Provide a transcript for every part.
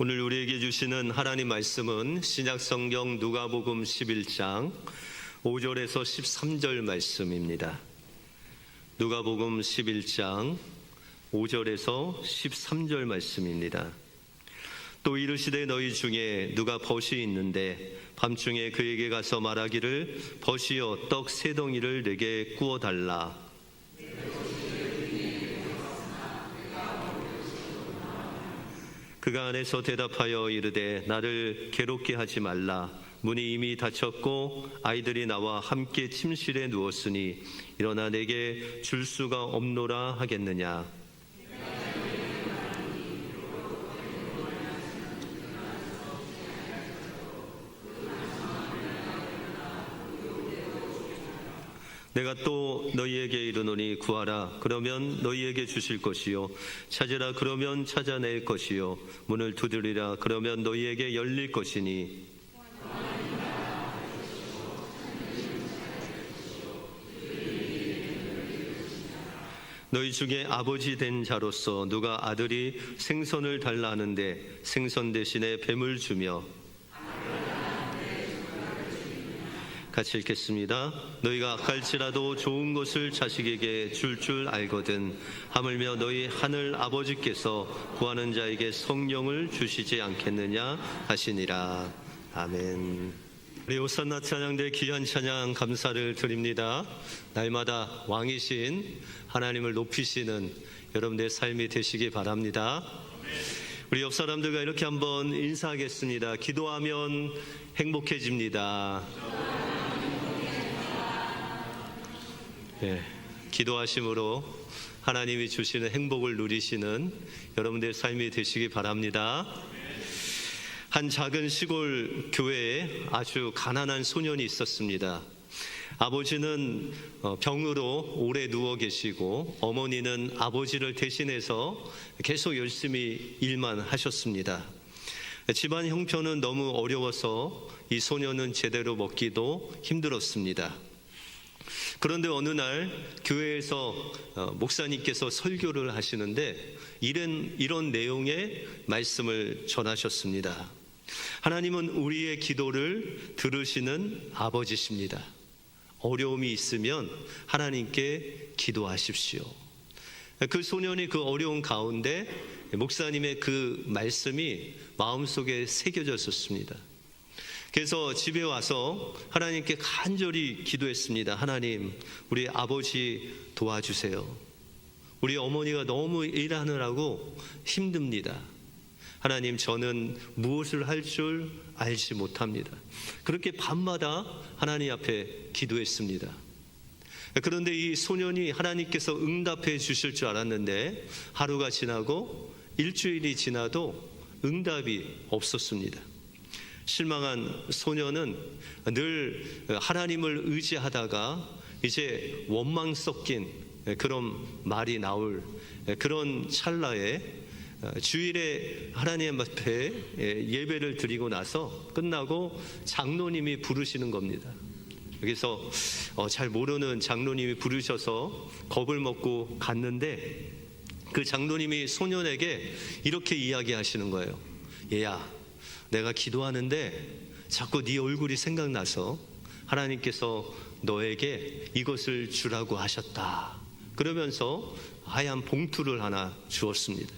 오늘 우리에게 주시는 하나님 말씀은 신약성경 누가복음 11장 5절에서 13절 말씀입니다. 누가복음 11장 5절에서 13절 말씀입니다. 또 이르시되 너희 중에 누가 벗이 있는데 밤중에 그에게 가서 말하기를 벗이여 떡 세 덩이를 내게 구워 달라. 그가 안에서 대답하여 이르되 나를 괴롭게 하지 말라. 문이 이미 닫혔고 아이들이 나와 함께 침실에 누웠으니 일어나 내게 줄 수가 없노라 하겠느냐. 내가 또 너희에게 이르노니 구하라 그러면 너희에게 주실 것이요 찾으라 그러면 찾아낼 것이요 문을 두드리라 그러면 너희에게 열릴 것이니 너희 중에 아버지 된 자로서 누가 아들이 생선을 달라 하는데 생선 대신에 뱀을 주며 같이 읽겠습니다. 너희가 악할지라도 좋은 것을 자식에게 줄 알거든 하물며 너희 하늘 아버지께서 구하는 자에게 성령을 주시지 않겠느냐 하시니라. 아멘. 우리 호산나 찬양대 귀한 찬양 감사를 드립니다. 날마다 왕이신 하나님을 높이시는 여러분들의 삶이 되시기 바랍니다. 우리 옆 사람들과 이렇게 한번 인사하겠습니다. 기도하면 행복해집니다. 기도하심으로 하나님이 주시는 행복을 누리시는 여러분들의 삶이 되시기 바랍니다. 한 작은 시골 교회에 아주 가난한 소년이 있었습니다. 아버지는 병으로 오래 누워 계시고 어머니는 아버지를 대신해서 계속 열심히 일만 하셨습니다. 집안 형편은 너무 어려워서 이 소년은 제대로 먹기도 힘들었습니다. 그런데 어느 날 교회에서 목사님께서 설교를 하시는데 이런 내용의 말씀을 전하셨습니다. 하나님은 우리의 기도를 들으시는 아버지십니다. 어려움이 있으면 하나님께 기도하십시오. 그 소년이 그 어려운 가운데 목사님의 그 말씀이 마음속에 새겨졌었습니다. 그래서 집에 와서 하나님께 간절히 기도했습니다. 하나님, 우리 아버지 도와주세요. 우리 어머니가 너무 일하느라고 힘듭니다. 하나님, 저는 무엇을 할 줄 알지 못합니다. 그렇게 밤마다 하나님 앞에 기도했습니다. 그런데 이 소년이 하나님께서 응답해 주실 줄 알았는데 하루가 지나고 일주일이 지나도 응답이 없었습니다. 실망한 소년은 늘 하나님을 의지하다가 이제 원망 섞인 그런 말이 나올 그런 찰나에 주일에 하나님 앞에 예배를 드리고 나서 끝나고 장로님이 부르시는 겁니다. 여기서 잘 모르는 장로님이 부르셔서 겁을 먹고 갔는데 그 장로님이 소년에게 이렇게 이야기하시는 거예요. 얘야, 내가 기도하는데 자꾸 네 얼굴이 생각나서 하나님께서 너에게 이것을 주라고 하셨다. 그러면서 하얀 봉투를 하나 주었습니다.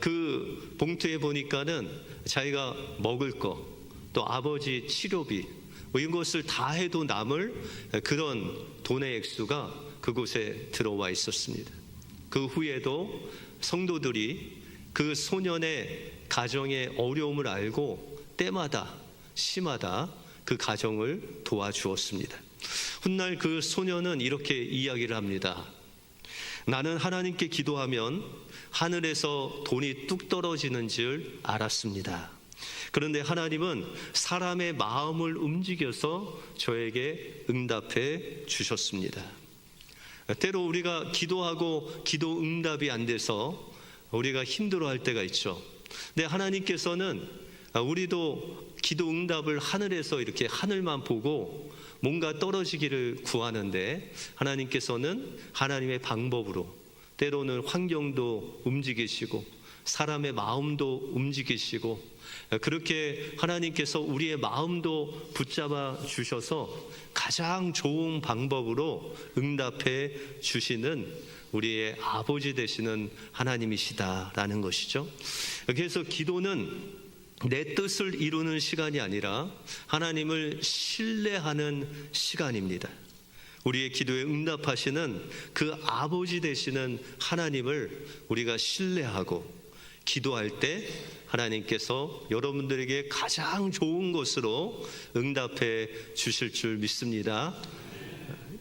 그 봉투에 보니까는 자기가 먹을 거, 또 아버지 치료비 이것을 다 해도 남을 그런 돈의 액수가 그곳에 들어와 있었습니다. 그 후에도 성도들이 그 소년의 가정의 어려움을 알고 때마다 시마다 그 가정을 도와주었습니다. 훗날 그 소년은 이렇게 이야기를 합니다. 나는 하나님께 기도하면 하늘에서 돈이 뚝 떨어지는 줄 알았습니다. 그런데 하나님은 사람의 마음을 움직여서 저에게 응답해 주셨습니다. 때로 우리가 기도하고 기도 응답이 안 돼서 우리가 힘들어할 때가 있죠. 근데 하나님께서는 우리도 기도 응답을 하늘에서 이렇게 하늘만 보고 뭔가 떨어지기를 구하는데 하나님께서는 하나님의 방법으로 때로는 환경도 움직이시고 사람의 마음도 움직이시고 그렇게 하나님께서 우리의 마음도 붙잡아 주셔서 가장 좋은 방법으로 응답해 주시는 우리의 아버지 되시는 하나님이시다라는 것이죠. 그래서 기도는 내 뜻을 이루는 시간이 아니라 하나님을 신뢰하는 시간입니다. 우리의 기도에 응답하시는 그 아버지 되시는 하나님을 우리가 신뢰하고 기도할 때 하나님께서 여러분들에게 가장 좋은 것으로 응답해 주실 줄 믿습니다.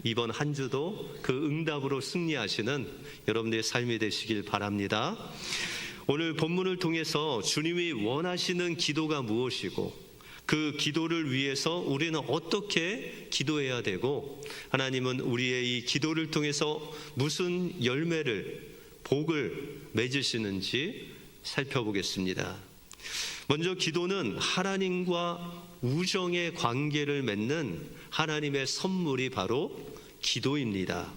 이번 한 주도 그 응답으로 승리하시는 여러분들의 삶이 되시길 바랍니다. 오늘 본문을 통해서 주님이 원하시는 기도가 무엇이고 그 기도를 위해서 우리는 어떻게 기도해야 되고 하나님은 우리의 이 기도를 통해서 무슨 열매를 복을 맺으시는지 살펴보겠습니다. 먼저 기도는 하나님과 우정의 관계를 맺는 하나님의 선물이 바로 기도입니다.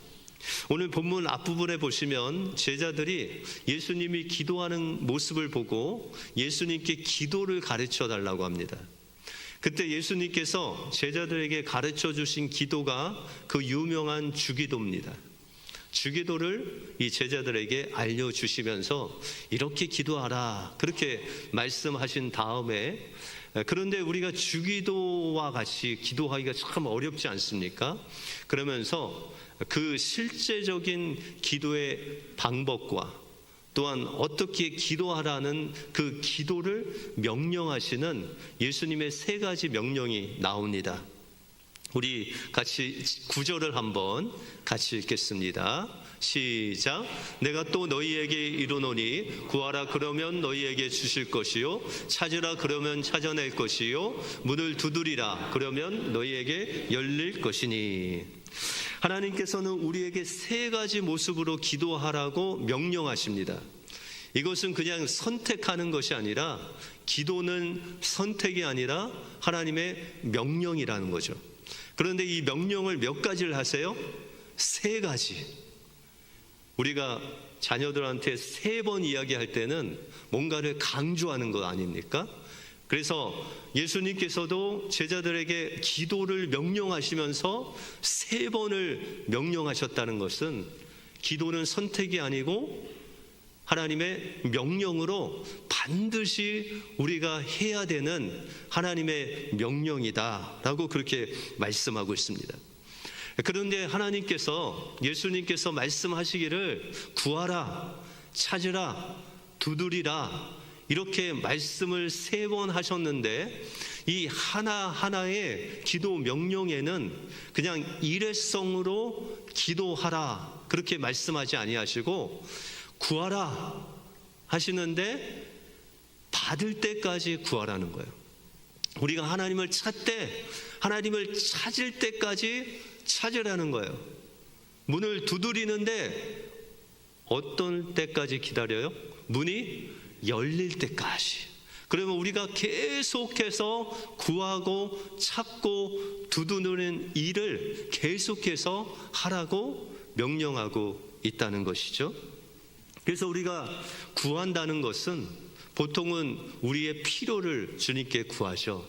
오늘 본문 앞부분에 보시면 제자들이 예수님이 기도하는 모습을 보고 예수님께 기도를 가르쳐 달라고 합니다. 그때 예수님께서 제자들에게 가르쳐 주신 기도가 그 유명한 주기도입니다. 주기도를 이 제자들에게 알려주시면서 이렇게 기도하라 그렇게 말씀하신 다음에, 그런데 우리가 주기도와 같이 기도하기가 참 어렵지 않습니까? 그러면서 그 실제적인 기도의 방법과 또한 어떻게 기도하라는 그 기도를 명령하시는 예수님의 세 가지 명령이 나옵니다. 우리 같이 구절을 한번 같이 읽겠습니다. 시작. 내가 또 너희에게 이르노니 구하라 그러면 너희에게 주실 것이요 찾으라 그러면 찾아낼 것이요 문을 두드리라 그러면 너희에게 열릴 것이니. 하나님께서는 우리에게 세 가지 모습으로 기도하라고 명령하십니다. 이것은 그냥 선택하는 것이 아니라 기도는 선택이 아니라 하나님의 명령이라는 거죠. 그런데 이 명령을 몇 가지를 하세요? 세 가지. 우리가 자녀들한테 세 번 이야기할 때는 뭔가를 강조하는 것 아닙니까? 그래서 예수님께서도 제자들에게 기도를 명령하시면서 세 번을 명령하셨다는 것은 기도는 선택이 아니고 하나님의 명령으로 반드시 우리가 해야 되는 하나님의 명령이다라고 그렇게 말씀하고 있습니다. 그런데 하나님께서 예수님께서 말씀하시기를 구하라, 찾으라, 두드리라 이렇게 말씀을 세 번 하셨는데 이 하나하나의 기도 명령에는 그냥 일회성으로 기도하라 그렇게 말씀하지 아니하시고 구하라 하시는데 받을 때까지 구하라는 거예요. 우리가 하나님을 찾되 하나님을 찾을 때까지 찾으라는 거예요. 문을 두드리는데 어떤 때까지 기다려요? 문이 열릴 때까지. 그러면 우리가 계속해서 구하고 찾고 두드리는 일을 계속해서 하라고 명령하고 있다는 것이죠. 그래서 우리가 구한다는 것은 보통은 우리의 필요를 주님께 구하죠.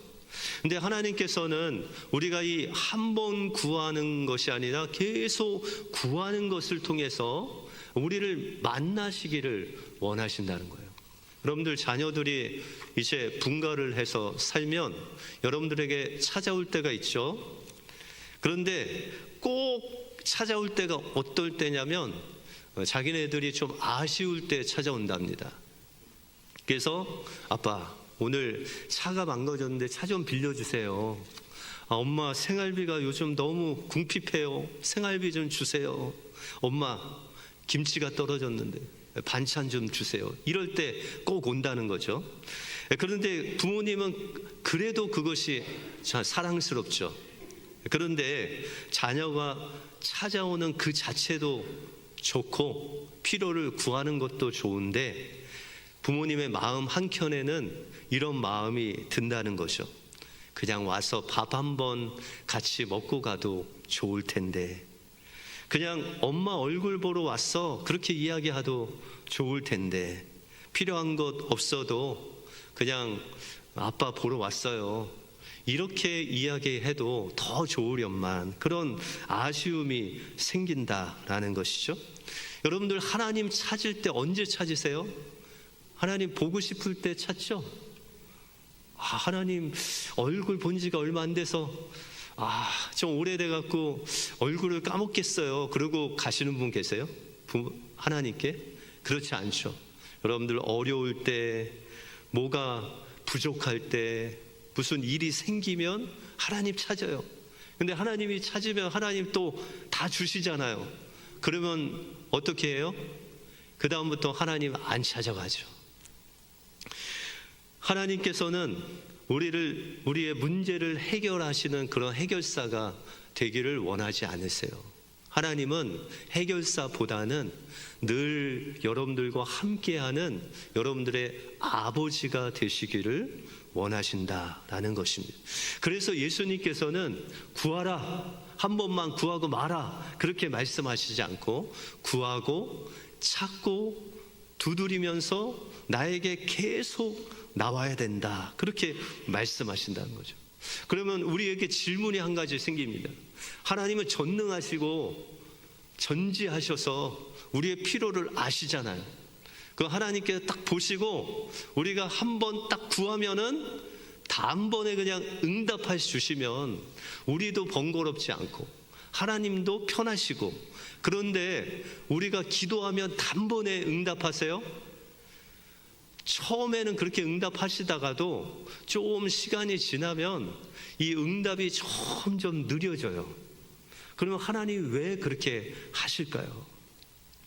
근데 하나님께서는 우리가 이 한 번 구하는 것이 아니라 계속 구하는 것을 통해서 우리를 만나시기를 원하신다는 거예요. 여러분들 자녀들이 이제 분가를 해서 살면 여러분들에게 찾아올 때가 있죠. 그런데 꼭 찾아올 때가 어떨 때냐면 자기네들이 좀 아쉬울 때 찾아온답니다. 그래서 아빠 오늘 차가 망가졌는데 차 좀 빌려주세요. 엄마 생활비가 요즘 너무 궁핍해요. 생활비 좀 주세요. 엄마 김치가 떨어졌는데 반찬 좀 주세요. 이럴 때 꼭 온다는 거죠. 그런데 부모님은 그래도 그것이 사랑스럽죠. 그런데 자녀가 찾아오는 그 자체도 좋고 필요를 구하는 것도 좋은데 부모님의 마음 한켠에는 이런 마음이 든다는 거죠. 그냥 와서 밥 한번 같이 먹고 가도 좋을 텐데, 그냥 엄마 얼굴 보러 왔어 그렇게 이야기해도 좋을 텐데, 필요한 것 없어도 그냥 아빠 보러 왔어요. 이렇게 이야기해도 더 좋으련만 그런 아쉬움이 생긴다라는 것이죠. 여러분들 하나님 찾을 때 언제 찾으세요? 하나님 보고 싶을 때 찾죠? 하나님 얼굴 본 지가 얼마 안 돼서 좀 오래돼 갖고 얼굴을 까먹겠어요. 그러고 가시는 분 계세요? 하나님께? 그렇지 않죠. 여러분들 어려울 때, 뭐가 부족할 때, 무슨 일이 생기면 하나님 찾아요. 근데 하나님이 찾으면 하나님 또 다 주시잖아요. 그러면 어떻게 해요? 그 다음부터 하나님 안 찾아가죠. 하나님께서는 우리의 문제를 해결하시는 그런 해결사가 되기를 원하지 않으세요. 하나님은 해결사보다는 늘 여러분들과 함께하는 여러분들의 아버지가 되시기를 원하신다라는 것입니다. 그래서 예수님께서는 구하라, 한 번만 구하고 마라, 그렇게 말씀하시지 않고 구하고 찾고 두드리면서 나에게 계속 나와야 된다, 그렇게 말씀하신다는 거죠. 그러면 우리에게 질문이 한 가지 생깁니다. 하나님은 전능하시고 전지하셔서 우리의 필요를 아시잖아요. 그 하나님께서 딱 보시고 우리가 한 번 딱 구하면은 단번에 그냥 응답해 주시면 우리도 번거롭지 않고 하나님도 편하시고, 그런데 우리가 기도하면 단번에 응답하세요? 처음에는 그렇게 응답하시다가도 좀 시간이 지나면 이 응답이 점점 느려져요. 그러면 하나님이 왜 그렇게 하실까요?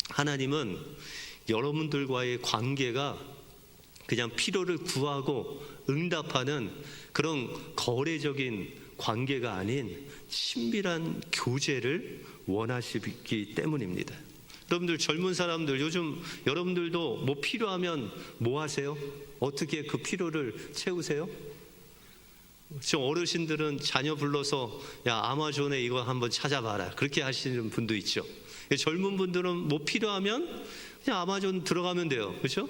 하나님은 여러분들과의 관계가 그냥 필요를 구하고 응답하는 그런 거래적인 관계가 아닌 친밀한 교제를 원하시기 때문입니다. 여러분들 젊은 사람들, 요즘 여러분들도 뭐 필요하면 뭐 하세요? 어떻게 그 필요를 채우세요? 지금 어르신들은 자녀 불러서 야 아마존에 이거 한번 찾아봐라, 그렇게 하시는 분도 있죠. 젊은 분들은 뭐 필요하면 그냥 아마존 들어가면 돼요. 그렇죠?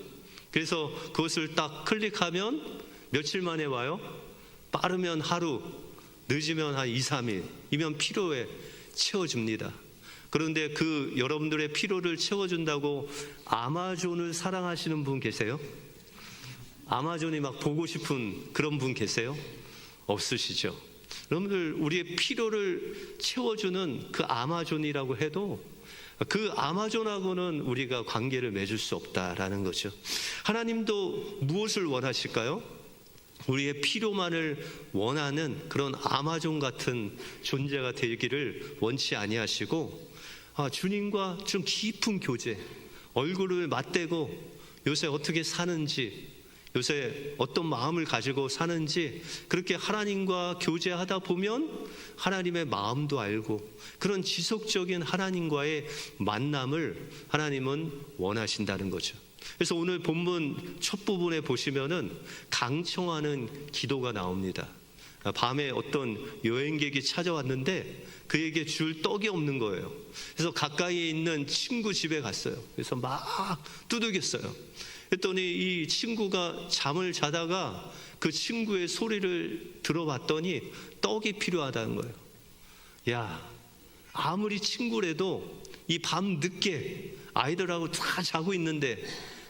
그래서 그것을 딱 클릭하면 며칠 만에 와요. 빠르면 하루, 늦으면 한 2, 3일이면 필요에 채워줍니다. 그런데 그 여러분들의 필요를 채워준다고 아마존을 사랑하시는 분 계세요? 아마존이 막 보고 싶은 그런 분 계세요? 없으시죠? 여러분들, 우리의 필요를 채워주는 그 아마존이라고 해도 그 아마존하고는 우리가 관계를 맺을 수 없다라는 거죠. 하나님도 무엇을 원하실까요? 우리의 필요만을 원하는 그런 아마존 같은 존재가 되기를 원치 아니하시고, 주님과 좀 깊은 교제, 얼굴을 맞대고 요새 어떻게 사는지, 요새 어떤 마음을 가지고 사는지, 그렇게 하나님과 교제하다 보면 하나님의 마음도 알고 그런 지속적인 하나님과의 만남을 하나님은 원하신다는 거죠. 그래서 오늘 본문 첫 부분에 보시면은 강청하는 기도가 나옵니다. 밤에 어떤 여행객이 찾아왔는데 그에게 줄 떡이 없는 거예요. 그래서 가까이에 있는 친구 집에 갔어요. 그래서 막 두들겼어요. 그랬더니 이 친구가 잠을 자다가 그 친구의 소리를 들어봤더니 떡이 필요하다는 거예요. 야, 아무리 친구래도 이 밤 늦게 아이들하고 다 자고 있는데,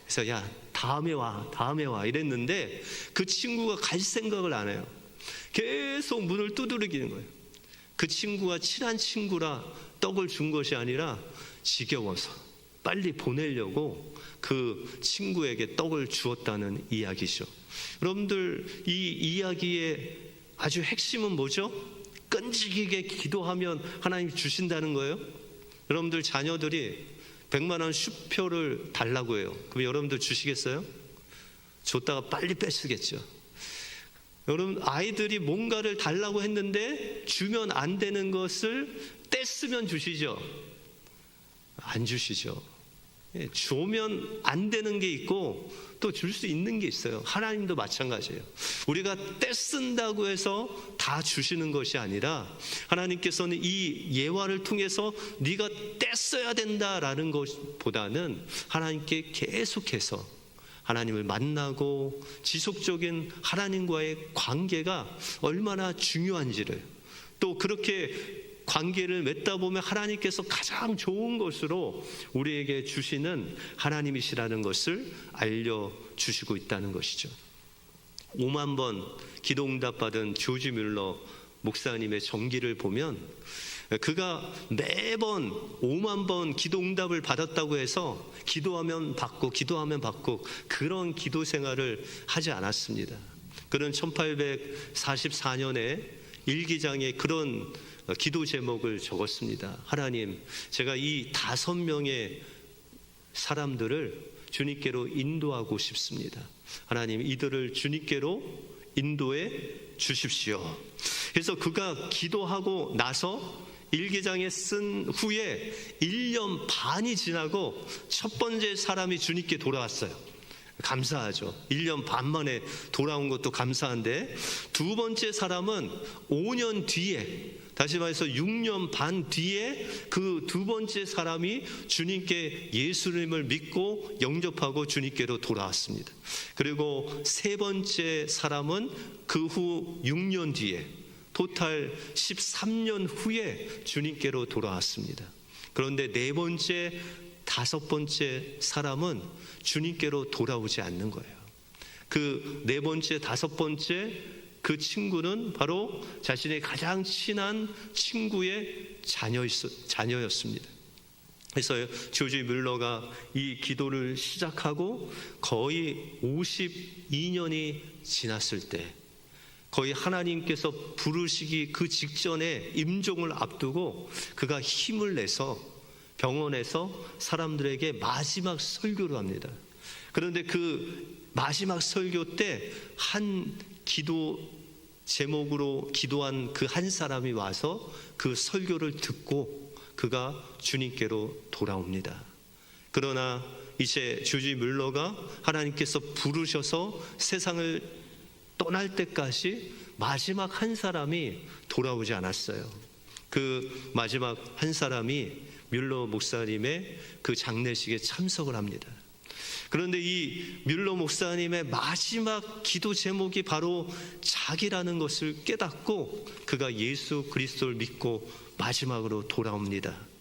그래서 야 다음에 와 이랬는데 그 친구가 갈 생각을 안 해요. 계속 문을 두드리는 거예요. 그 친구가 친한 친구라 떡을 준 것이 아니라 지겨워서 빨리 보내려고 그 친구에게 떡을 주었다는 이야기죠. 여러분들, 이 이야기의 아주 핵심은 뭐죠? 끈질기게 기도하면 하나님이 주신다는 거예요. 여러분들 자녀들이 100만 원 수표를 달라고 해요. 그럼 여러분들 주시겠어요? 줬다가 빨리 뺏으겠죠. 여러분, 아이들이 뭔가를 달라고 했는데 주면 안 되는 것을 뗐으면 주시죠? 안 주시죠. 주면 안 되는 게 있고 또 줄 수 있는 게 있어요. 하나님도 마찬가지예요. 우리가 떼쓴다고 해서 다 주시는 것이 아니라 하나님께서는 이 예화를 통해서 네가 떼써야 된다라는 것보다는 하나님께 계속해서 하나님을 만나고 지속적인 하나님과의 관계가 얼마나 중요한지를, 또 그렇게 관계를 맺다 보면 하나님께서 가장 좋은 것으로 우리에게 주시는 하나님이시라는 것을 알려주시고 있다는 것이죠. 5만 번 기도 응답받은 조지 뮬러 목사님의 전기를 보면 그가 매번 5만 번 기도 응답을 받았다고 해서 기도하면 받고 그런 기도 생활을 하지 않았습니다. 그는 1844년에 일기장에 그런 기도 제목을 적었습니다. 하나님, 제가 이 5명의 사람들을 주님께로 인도하고 싶습니다. 하나님, 이들을 주님께로 인도해 주십시오. 그래서 그가 기도하고 나서 일기장에 쓴 후에 1년 반이 지나고 첫 번째 사람이 주님께 돌아왔어요. 감사하죠. 1년 반 만에 돌아온 것도 감사한데, 두 번째 사람은 5년 뒤에, 다시 말해서 6년 반 뒤에 그 두 번째 사람이 주님께 예수님을 믿고 영접하고 주님께로 돌아왔습니다. 그리고 세 번째 사람은 그 후 6년 뒤에, 토탈 13년 후에 주님께로 돌아왔습니다. 그런데 네 번째, 다섯 번째 사람은 주님께로 돌아오지 않는 거예요. 그 네 번째, 다섯 번째 그 친구는 바로 자신의 가장 친한 친구의 자녀였습니다. 그래서 조지 뮬러가 이 기도를 시작하고 거의 52년이 지났을 때, 거의 하나님께서 부르시기 그 직전에 임종을 앞두고 그가 힘을 내서 병원에서 사람들에게 마지막 설교를 합니다. 그런데 그 마지막 설교 때 한 기도 제목으로 기도한 그 한 사람이 와서 그 설교를 듣고 그가 주님께로 돌아옵니다. 그러나 이제 조지 뮬러가 하나님께서 부르셔서 세상을 떠날 때까지 마지막 한 사람이 돌아오지 않았어요. 그 마지막 한 사람이 뮬러 목사님의 그 장례식에 참석을 합니다. 그런데 이 뮬러 목사님의 마지막 기도 제목이 바로 자기라는 것을 깨닫고 그가 예수 그리스도를 믿고 마지막으로 돌아옵니다.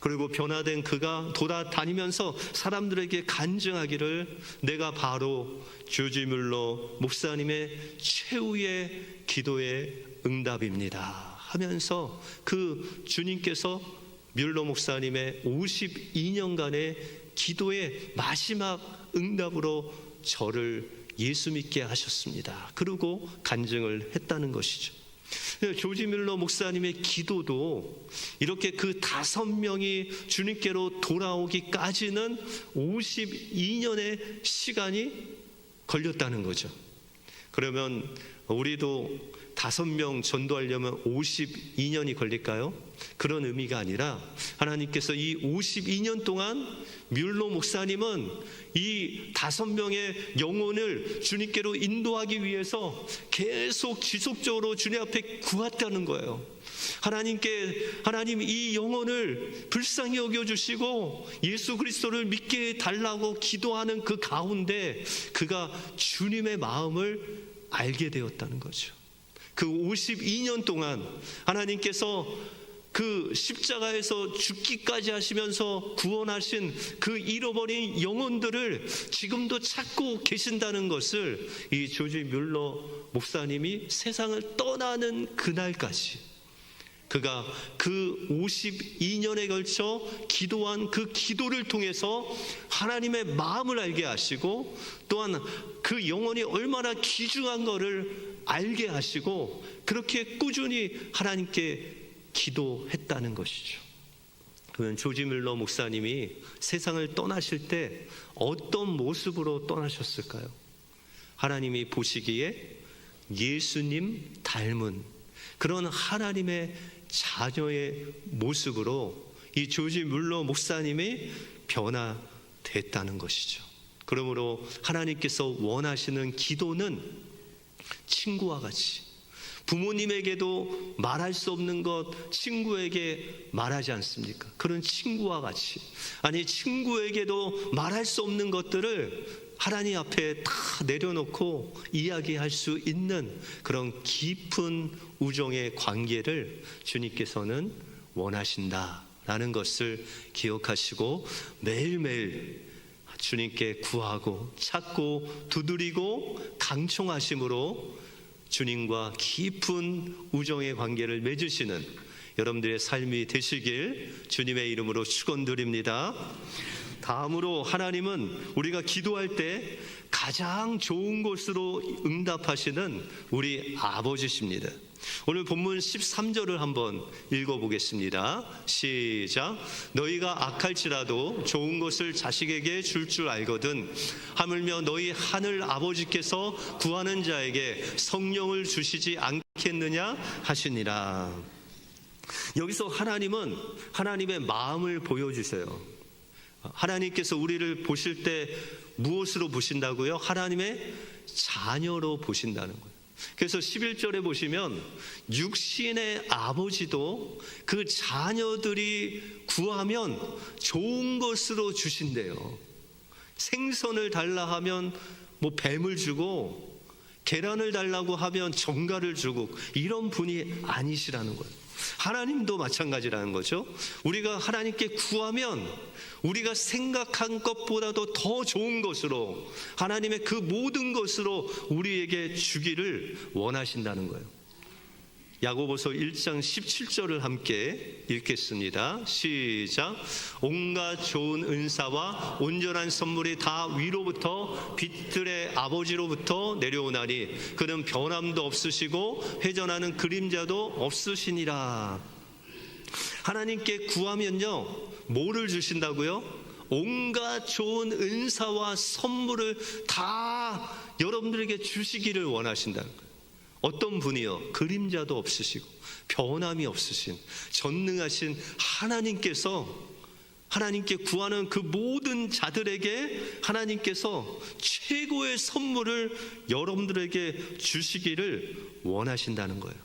그리고 변화된 그가 돌아다니면서 사람들에게 간증하기를, 내가 바로 조지 뮬러 목사님의 최후의 기도의 응답입니다 하면서 그 주님께서 뮬러 목사님의 52년간의 기도의 마지막 응답으로 저를 예수 믿게 하셨습니다. 그리고 간증을 했다는 것이죠. 조지 뮬러 목사님의 기도도 이렇게 그 5명이 주님께로 돌아오기까지는 52년의 시간이 걸렸다는 거죠. 그러면 우리도 5명 전도하려면 52년이 걸릴까요? 그런 의미가 아니라 하나님께서 이 52년 동안 뮬러 목사님은 이 5명의 영혼을 주님께로 인도하기 위해서 계속 지속적으로 주님 앞에 구했다는 거예요. 하나님 이 영혼을 불쌍히 여겨주시고 예수 그리스도를 믿게 달라고 기도하는 그 가운데 그가 주님의 마음을 알게 되었다는 거죠. 그 52년 동안 하나님께서 그 십자가에서 죽기까지 하시면서 구원하신 그 잃어버린 영혼들을 지금도 찾고 계신다는 것을 이 조지 뮬러 목사님이 세상을 떠나는 그날까지 그가 그 52년에 걸쳐 기도한 그 기도를 통해서 하나님의 마음을 알게 하시고 또한 그 영혼이 얼마나 귀중한 것을 알게 하시고 그렇게 꾸준히 하나님께 기도했다는 것이죠. 그러면 조지 뮬러 목사님이 세상을 떠나실 때 어떤 모습으로 떠나셨을까요? 하나님이 보시기에 예수님 닮은 그런 하나님의 자녀의 모습으로 이 조지 뮬러 목사님이 변화됐다는 것이죠. 그러므로 하나님께서 원하시는 기도는 친구와 같이, 부모님에게도 말할 수 없는 것 친구에게 말하지 않습니까? 그런 친구와 같이, 아니 친구에게도 말할 수 없는 것들을 하나님 앞에 다 내려놓고 이야기할 수 있는 그런 깊은 우정의 관계를 주님께서는 원하신다라는 것을 기억하시고 매일매일 주님께 구하고 찾고 두드리고 강청하심으로 주님과 깊은 우정의 관계를 맺으시는 여러분들의 삶이 되시길 주님의 이름으로 축원드립니다. 다음으로 하나님은 우리가 기도할 때 가장 좋은 곳으로 응답하시는 우리 아버지십니다. 오늘 본문 13절을 한번 읽어보겠습니다. 시작. 너희가 악할지라도 좋은 것을 자식에게 줄 줄 알거든 하물며 너희 하늘 아버지께서 구하는 자에게 성령을 주시지 않겠느냐 하시니라. 여기서 하나님은 하나님의 마음을 보여주세요. 하나님께서 우리를 보실 때 무엇으로 보신다고요? 하나님의 자녀로 보신다는 거예요. 그래서 11절에 보시면 육신의 아버지도 그 자녀들이 구하면 좋은 것으로 주신대요. 생선을 달라 하면 뭐 뱀을 주고, 계란을 달라고 하면 정갈을 주고, 이런 분이 아니시라는 거예요. 하나님도 마찬가지라는 거죠. 우리가 하나님께 구하면 우리가 생각한 것보다도 더 좋은 것으로, 하나님의 그 모든 것으로 우리에게 주기를 원하신다는 거예요. 야고보서 1장 17절을 함께 읽겠습니다. 시작. 온갖 좋은 은사와 온전한 선물이 다 위로부터 빛들의 아버지로부터 내려오나니 그는 변함도 없으시고 회전하는 그림자도 없으시니라. 하나님께 구하면요, 뭐를 주신다고요? 온갖 좋은 은사와 선물을 다 여러분들에게 주시기를 원하신다는 거예요. 어떤 분이요? 그림자도 없으시고 변함이 없으신 전능하신 하나님께서, 하나님께 구하는 그 모든 자들에게 하나님께서 최고의 선물을 여러분들에게 주시기를 원하신다는 거예요.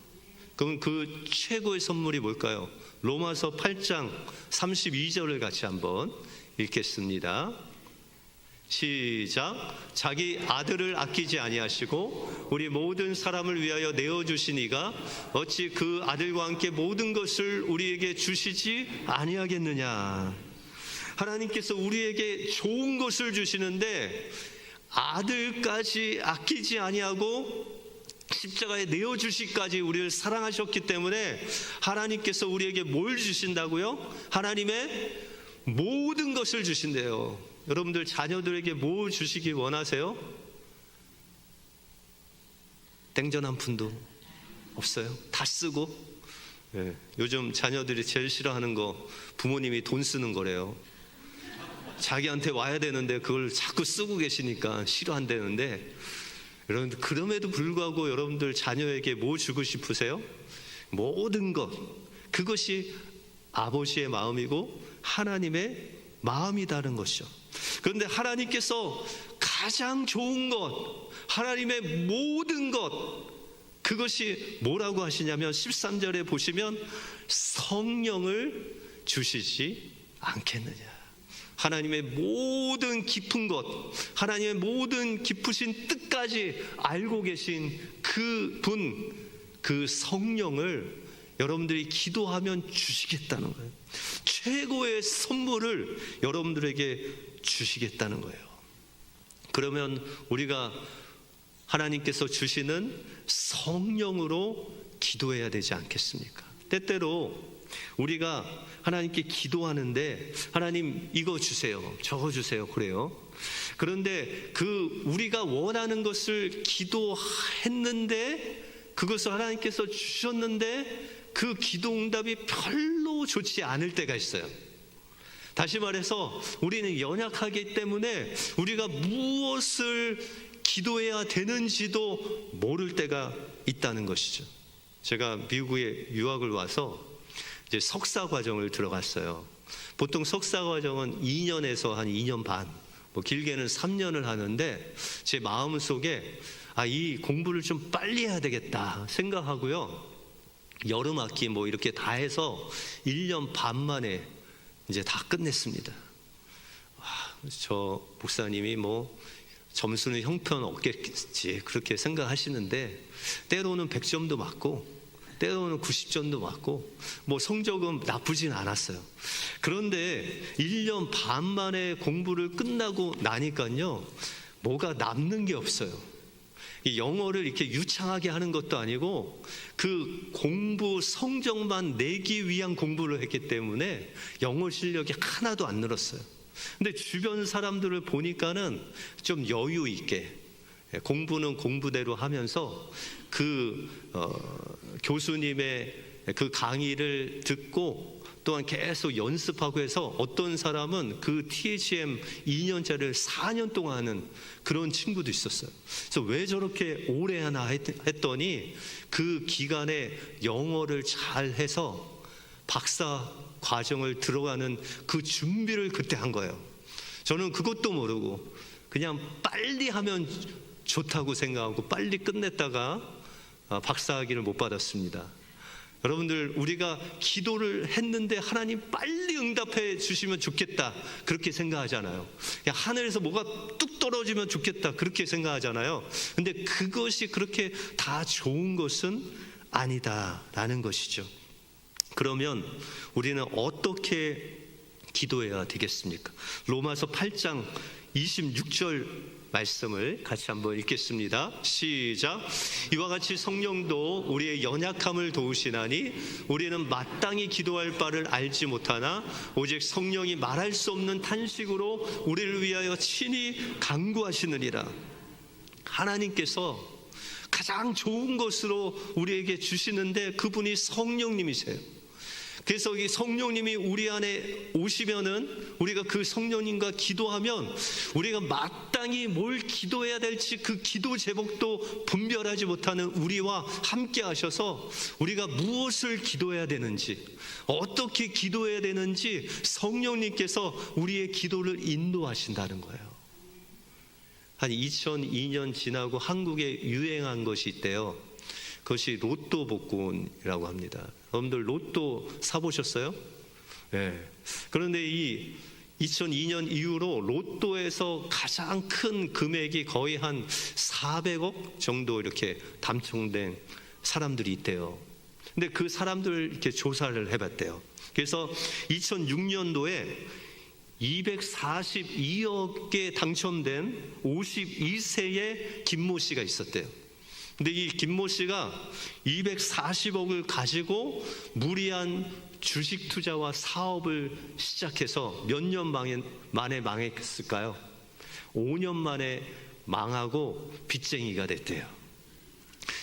그럼 그 최고의 선물이 뭘까요? 로마서 8장 32절을 같이 한번 읽겠습니다. 시작. 자기 아들을 아끼지 아니하시고 우리 모든 사람을 위하여 내어주신 이가 어찌 그 아들과 함께 모든 것을 우리에게 주시지 아니하겠느냐. 하나님께서 우리에게 좋은 것을 주시는데 아들까지 아끼지 아니하고 십자가에 내어주시기까지 우리를 사랑하셨기 때문에 하나님께서 우리에게 뭘 주신다고요? 하나님의 모든 것을 주신대요. 여러분들 자녀들에게 뭐 주시기 원하세요? 땡전 한 푼도 없어요? 다 쓰고? 네, 요즘 자녀들이 제일 싫어하는 거 부모님이 돈 쓰는 거래요. 자기한테 와야 되는데 그걸 자꾸 쓰고 계시니까 싫어한다는데, 여러분들 그럼에도 불구하고 여러분들 자녀에게 뭐 주고 싶으세요? 모든 것, 그것이 아버지의 마음이고 하나님의 마음이다는 것이죠. 그런데 하나님께서 가장 좋은 것, 하나님의 모든 것, 그것이 뭐라고 하시냐면 13절에 보시면 성령을 주시지 않겠느냐. 하나님의 모든 깊은 것, 하나님의 모든 깊으신 뜻까지 알고 계신 그 분, 그 성령을 여러분들이 기도하면 주시겠다는 거예요. 최고의 선물을 여러분들에게 주시겠다는 거예요. 그러면 우리가 하나님께서 주시는 성령으로 기도해야 되지 않겠습니까? 때때로 우리가 하나님께 기도하는데 하나님 이거 주세요, 저거 주세요 그래요. 그런데 그 우리가 원하는 것을 기도했는데 그것을 하나님께서 주셨는데 그 기도 응답이 별로 좋지 않을 때가 있어요. 다시 말해서 우리는 연약하기 때문에 우리가 무엇을 기도해야 되는지도 모를 때가 있다는 것이죠. 제가 미국에 유학을 와서 이제 석사 과정을 들어갔어요. 보통 석사 과정은 2년에서 한 2년 반, 뭐 길게는 3년을 하는데 제 마음속에 이 공부를 좀 빨리 해야 되겠다 생각하고요. 여름 학기 뭐 이렇게 다 해서 1년 반 만에 이제 다 끝냈습니다. 저 목사님이 뭐 점수는 형편없겠지 그렇게 생각하시는데, 때로는 100점도 맞고 때로는 90점도 맞고 뭐 성적은 나쁘진 않았어요. 그런데 1년 반 만에 공부를 끝나고 나니까요, 뭐가 남는 게 없어요. 이 영어를 이렇게 유창하게 하는 것도 아니고 그 공부 성적만 내기 위한 공부를 했기 때문에 영어 실력이 하나도 안 늘었어요. 근데 주변 사람들을 보니까는 좀 여유 있게 공부는 공부대로 하면서 교수님의 그 강의를 듣고 또한 계속 연습하고 해서 어떤 사람은 그 THM 2년짜리를 4년 동안 하는 그런 친구도 있었어요. 그래서 왜 저렇게 오래 하나 했더니 그 기간에 영어를 잘 해서 박사 과정을 들어가는 그 준비를 그때 한 거예요. 저는 그것도 모르고 그냥 빨리 하면 좋다고 생각하고 빨리 끝냈다가 박사학위를 못 받았습니다. 여러분들, 우리가 기도를 했는데 하나님 빨리 응답해 주시면 좋겠다 그렇게 생각하잖아요. 그냥 하늘에서 뭐가 뚝 떨어지면 좋겠다 그렇게 생각하잖아요. 근데 그것이 그렇게 다 좋은 것은 아니다라는 것이죠. 그러면 우리는 어떻게 기도해야 되겠습니까? 로마서 8장 26절 말씀을 같이 한번 읽겠습니다. 시작. 이와 같이 성령도 우리의 연약함을 도우시나니 우리는 마땅히 기도할 바를 알지 못하나 오직 성령이 말할 수 없는 탄식으로 우리를 위하여 친히 간구하시느니라. 하나님께서 가장 좋은 것으로 우리에게 주시는데 그분이 성령님이세요. 그래서 이 성령님이 우리 안에 오시면은 우리가 그 성령님과 기도하면 우리가 마땅히 뭘 기도해야 될지 그 기도 제목도 분별하지 못하는 우리와 함께 하셔서 우리가 무엇을 기도해야 되는지, 어떻게 기도해야 되는지 성령님께서 우리의 기도를 인도하신다는 거예요. 한 2002년 지나고 한국에 유행한 것이 있대요. 그것이 로또 복권이라고 합니다. 여러분들 로또 사보셨어요? 네. 그런데 이 2002년 이후로 로또에서 가장 큰 금액이 거의 한 400억 정도 이렇게 당첨된 사람들이 있대요. 근데 그 사람들 이렇게 조사를 해봤대요. 그래서 2006년도에 242억에 당첨된 52세의 김모 씨가 있었대요. 근데 이 김모 씨가 240억을 가지고 무리한 주식 투자와 사업을 시작해서 몇 년 만에 망했을까요? 5년 만에 망하고 빚쟁이가 됐대요.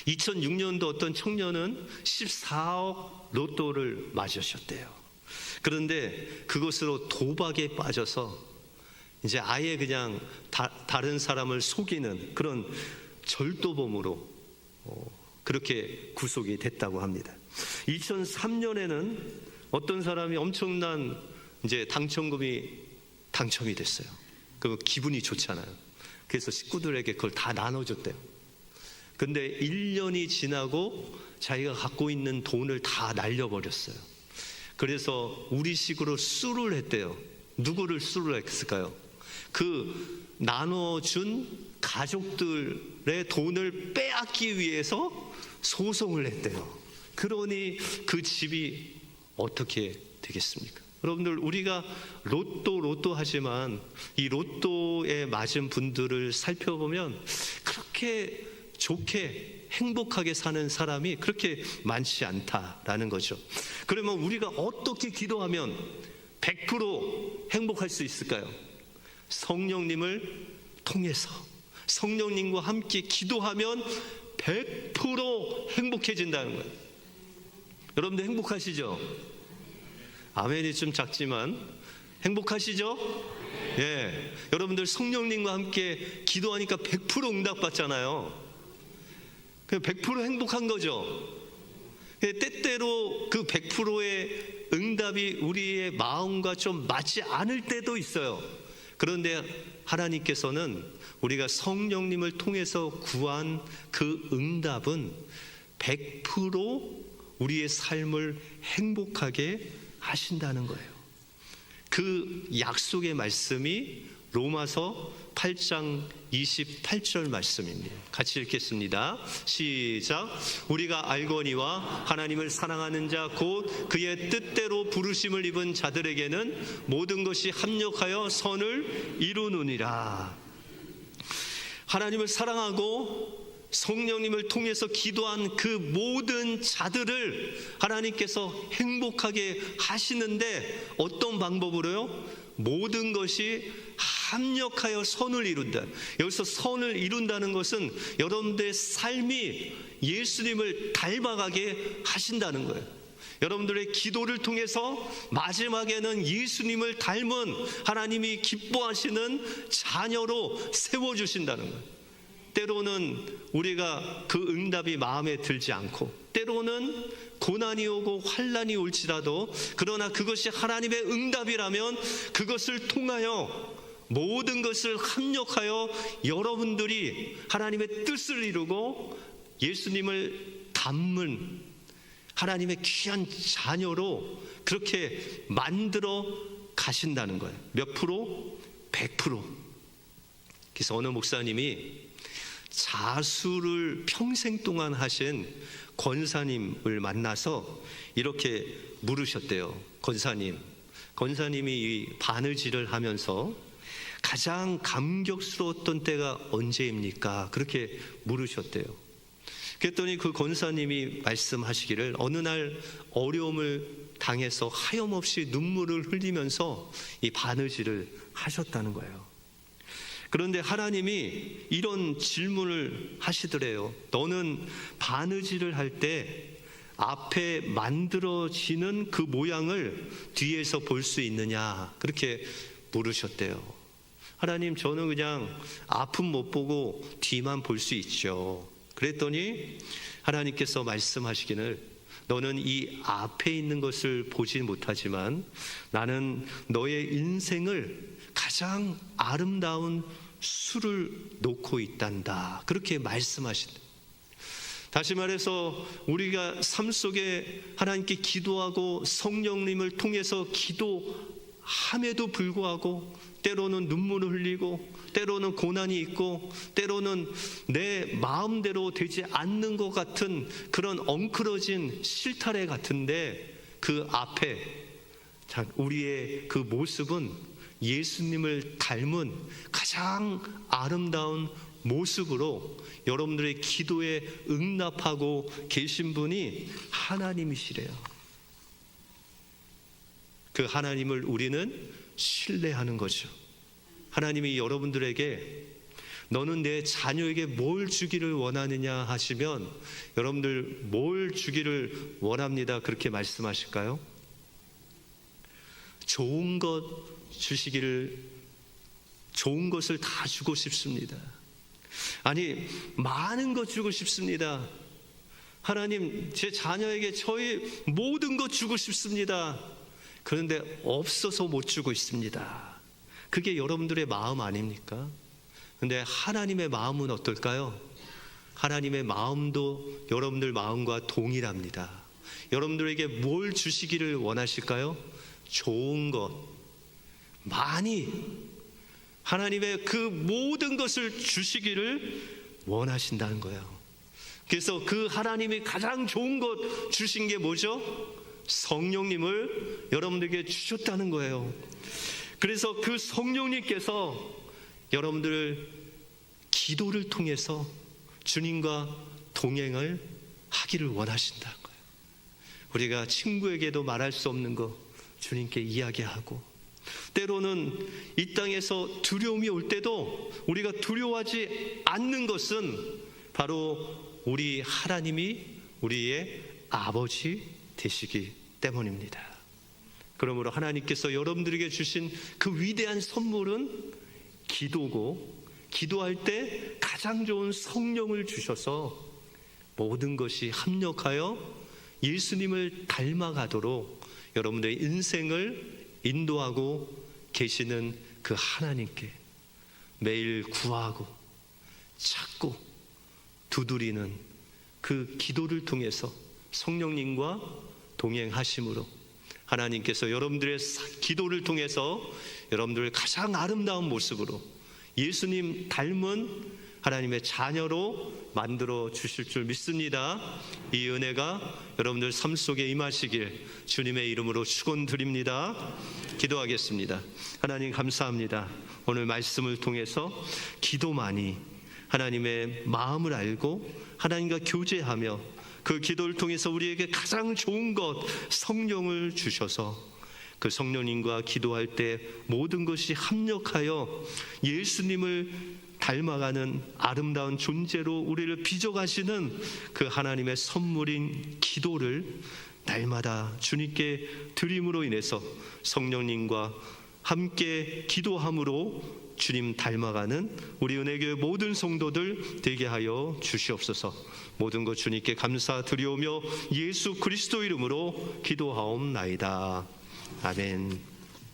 2006년도 어떤 청년은 14억 로또를 맞으셨대요. 그런데 그것으로 도박에 빠져서 이제 아예 그냥 다른 사람을 속이는 그런 절도범으로 그렇게 구속이 됐다고 합니다. 2003년에는 어떤 사람이 엄청난 이제 당첨금이 당첨이 됐어요. 그럼 기분이 좋잖아요. 그래서 식구들에게 그걸 다 나눠줬대요. 근데 1년이 지나고 자기가 갖고 있는 돈을 다 날려버렸어요. 그래서 우리식으로 수를 했대요. 누구를 수를 했을까요? 그 나눠준 가족들의 돈을 빼앗기 위해서 소송을 했대요. 그러니 그 집이 어떻게 되겠습니까? 여러분들, 우리가 로또 하지만 이 로또에 맞은 분들을 살펴보면 그렇게 좋게 행복하게 사는 사람이 그렇게 많지 않다라는 거죠. 그러면 우리가 어떻게 기도하면 100% 행복할 수 있을까요? 성령님을 통해서 성령님과 함께 기도하면 100% 행복해진다는 거예요. 여러분들 행복하시죠? 아멘이 좀 작지만 행복하시죠? 예. 여러분들 성령님과 함께 기도하니까 100% 응답받잖아요. 100% 행복한 거죠. 때때로 그 100%의 응답이 우리의 마음과 좀 맞지 않을 때도 있어요. 그런데 하나님께서는 우리가 성령님을 통해서 구한 그 응답은 100% 우리의 삶을 행복하게 하신다는 거예요. 그 약속의 말씀이 로마서 8장 28절 말씀입니다. 같이 읽겠습니다. 시작. 우리가 알거니와 하나님을 사랑하는 자 곧 그의 뜻대로 부르심을 입은 자들에게는 모든 것이 합력하여 선을 이루느니라. 하나님을 사랑하고 성령님을 통해서 기도한 그 모든 자들을 하나님께서 행복하게 하시는데 어떤 방법으로요? 모든 것이 합력하여 선을 이룬다. 여기서 선을 이룬다는 것은 여러분들의 삶이 예수님을 닮아가게 하신다는 거예요. 여러분들의 기도를 통해서 마지막에는 예수님을 닮은 하나님이 기뻐하시는 자녀로 세워주신다는 거예요. 때로는 우리가 그 응답이 마음에 들지 않고, 때로는 고난이 오고 환난이 올지라도, 그러나 그것이 하나님의 응답이라면 그것을 통하여 모든 것을 합력하여 여러분들이 하나님의 뜻을 이루고 예수님을 닮은 하나님의 귀한 자녀로 그렇게 만들어 가신다는 거예요. 몇 프로? 100%. 그래서 어느 목사님이 자수를 평생 동안 하신 권사님을 만나서 이렇게 물으셨대요. 권사님이 이 바느질을 하면서 가장 감격스러웠던 때가 언제입니까? 그렇게 물으셨대요. 그랬더니 그 권사님이 말씀하시기를 어느 날 어려움을 당해서 하염없이 눈물을 흘리면서 이 바느질을 하셨다는 거예요. 그런데 하나님이 이런 질문을 하시더래요. 너는 바느질을 할 때 앞에 만들어지는 그 모양을 뒤에서 볼 수 있느냐? 그렇게 물으셨대요. 하나님, 저는 그냥 앞은 못 보고 뒤만 볼 수 있죠. 그랬더니 하나님께서 말씀하시기를 너는 이 앞에 있는 것을 보지 못하지만 나는 너의 인생을 가장 아름다운 수를 놓고 있단다. 그렇게 말씀하신다. 다시 말해서 우리가 삶 속에 하나님께 기도하고 성령님을 통해서 기도함에도 불구하고 때로는 눈물을 흘리고 때로는 고난이 있고 때로는 내 마음대로 되지 않는 것 같은 그런 엉클어진 실타래 같은데 그 앞에 우리의 그 모습은 예수님을 닮은 가장 아름다운 모습으로 여러분들의 기도에 응답하고 계신 분이 하나님이시래요. 그 하나님을 우리는 신뢰하는 거죠. 하나님이 여러분들에게 너는 내 자녀에게 뭘 주기를 원하느냐 하시면 여러분들 뭘 주기를 원합니다. 그렇게 말씀하실까요? 좋은 것 주시기를, 좋은 것을 다 주고 싶습니다. 아니, 많은 것 주고 싶습니다. 하나님, 제 자녀에게 저의 모든 것 주고 싶습니다. 그런데 없어서 못 주고 있습니다. 그게 여러분들의 마음 아닙니까? 그런데 하나님의 마음은 어떨까요? 하나님의 마음도 여러분들 마음과 동일합니다. 여러분들에게 뭘 주시기를 원하실까요? 좋은 것, 많이 하나님의 그 모든 것을 주시기를 원하신다는 거예요. 그래서 그 하나님이 가장 좋은 것 주신 게 뭐죠? 성령님을 여러분들에게 주셨다는 거예요. 그래서 그 성령님께서 여러분들 기도를 통해서 주님과 동행을 하기를 원하신다는 거예요. 우리가 친구에게도 말할 수 없는 거 주님께 이야기하고, 때로는 이 땅에서 두려움이 올 때도 우리가 두려워하지 않는 것은 바로 우리 하나님이 우리의 아버지 되시기 때문입니다. 그러므로 하나님께서 여러분들에게 주신 그 위대한 선물은 기도고, 기도할 때 가장 좋은 성령을 주셔서 모든 것이 합력하여 예수님을 닮아가도록 여러분들의 인생을 인도하고 계시는 그 하나님께 매일 구하고 찾고 두드리는 그 기도를 통해서 성령님과 동행하심으로 하나님께서 여러분들의 기도를 통해서 여러분들을 가장 아름다운 모습으로 예수님 닮은 하나님의 자녀로 만들어 주실 줄 믿습니다. 이 은혜가 여러분들 삶 속에 임하시길 주님의 이름으로 축원드립니다. 기도하겠습니다. 하나님 감사합니다. 오늘 말씀을 통해서 기도만이 하나님의 마음을 알고 하나님과 교제하며 그 기도를 통해서 우리에게 가장 좋은 것 성령을 주셔서 그 성령님과 기도할 때 모든 것이 합력하여 예수님을 닮아가는 아름다운 존재로 우리를 빚어가시는 그 하나님의 선물인 기도를 날마다 주님께 드림으로 인해서 성령님과 함께 기도함으로 주님 닮아가는 우리 은혜교회 모든 성도들 되게 하여 주시옵소서. 모든 것 주님께 감사드리오며 예수 그리스도 이름으로 기도하옵나이다. 아멘.